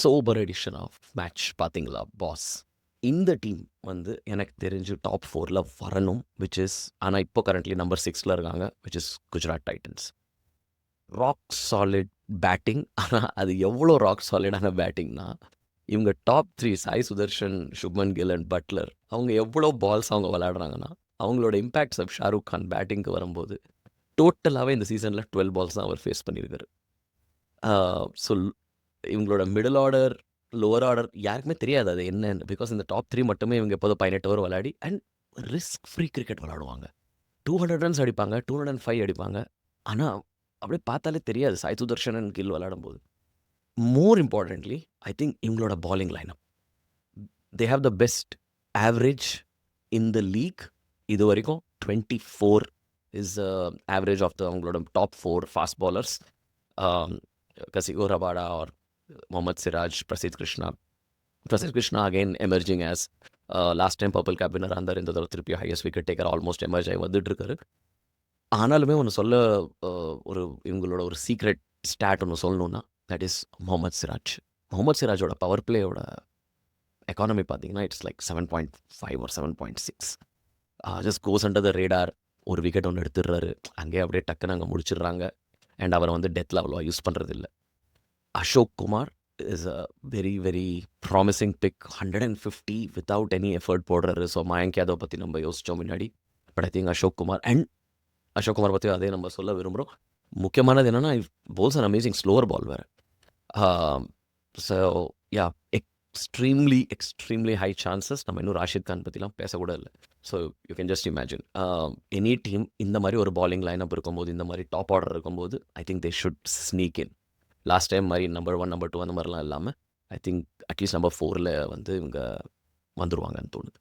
Sober edition of match பார்த்தீங்களா pass. இந்த team வந்து எனக்கு தெரிஞ்சு டாப் 4ல் வரணும், விச் இஸ் ஆனால் இப்போ கரண்ட்லி நம்பர் 6ல் இருக்காங்க, which is Gujarat Titans. Rock solid batting. ஆனால் அது எவ்வளோ ராக் சாலிடான பேட்டிங்னா, இவங்க top 3 Sai Sudharsan, Shubman Gill and Buttler, அவங்க எவ்வளோ பால்ஸ் அவங்க விளையாடுறாங்கன்னா, அவங்களோட இம்பேக்ட்ஸ் ஆஃப் ஷாருக் கான் பேட்டிங்க்கு வரும்போது டோட்டலாகவே இந்த சீசனில் 12 பால்ஸ் தான் அவர் ஃபேஸ் பண்ணியிருக்காரு. ஸோ இவங்களோட மிடில் ஆர்டர், லோவர் ஆர்டர் யாருக்குமே தெரியாது அது என்னன்னு. பிகாஸ் இந்த டாப் 3 மட்டுமே இவங்க எப்போதும் 18 ஓவர் விளையாடி அண்ட் ரிஸ்க் ஃப்ரீ கிரிக்கெட் விளையாடுவாங்க. 200 ரன்ஸ் அடிப்பாங்க, 205 அடிப்பாங்க. ஆனால் அப்படியே பார்த்தாலே தெரியாது சாய் சுதர்ஷன் அண்ட் கில் விளையாடும்போது. மோர் இம்பார்ட்டன்ட்லி ஐ திங்க் இவங்களோட bowling lineup, they have the best average in the league. இது வரைக்கும் 24 இஸ் ஆவரேஜ் ஆஃப் த அவங்களோட top 4 fast bowlers. Kagiso Rabada or Mohammad Siraj, Prasidh Krishna again emerging as last time purple cap winner இருந்தார். இந்த தடவை திருப்பி highest wicket taker almost emerge ஆகி வந்துட்டு இருக்காரு. ஆனாலுமே ஒன்று சொல்ல, ஒரு இவங்களோட ஒரு சீக்ரெட் ஸ்டாட் ஒன்று சொல்லணும்னா, தட் இஸ் முகமது சிராஜ். முகமது சிராஜோட பவர் பிளேயோட எக்கானமி பார்த்தீங்கன்னா it's like 7.5 or 7.6. Just goes under the radar. ஒரு விக்கெட் ஒன்று எடுத்துடுறாரு, அங்கேயே அப்படியே டக்குன்னு அங்கே முடிச்சிடுறாங்க. அண்ட் அவரை வந்து டெத்தில் அவ்வளோவா யூஸ் பண்ணுறது இல்லை. Ashok Kumar is a very very promising pick. 150 without any effort போடுறாரு. ஸோ மயங்க் யாதவ் பற்றி நம்ம யோசித்தோம் முன்னாடி. But I think Ashok Kumar பற்றி அதே நம்ம சொல்ல விரும்புகிறோம். முக்கியமானது என்னென்னா, bowls an amazing slower ball வேறு. So yeah, extremely high chances. நம்ம இன்னும் ராஷித் கான் பற்றிலாம் பேசக்கூட இல்லை. So you can just imagine any team இந்த மாதிரி ஒரு பாலிங் லைனப் இருக்கும்போது, இந்த மாதிரி டாப் ஆர்டர் இருக்கும்போது, I think they should sneak in. Last time மாதிரி நம்பர் 1, நம்பர் 2 அந்த மாதிரிலாம் இல்லாமல் ஐ திங்க் அட்லீஸ்ட் நம்பர் 4ல் வந்து இவங்க வந்துடுவாங்கன்னு தோணுது.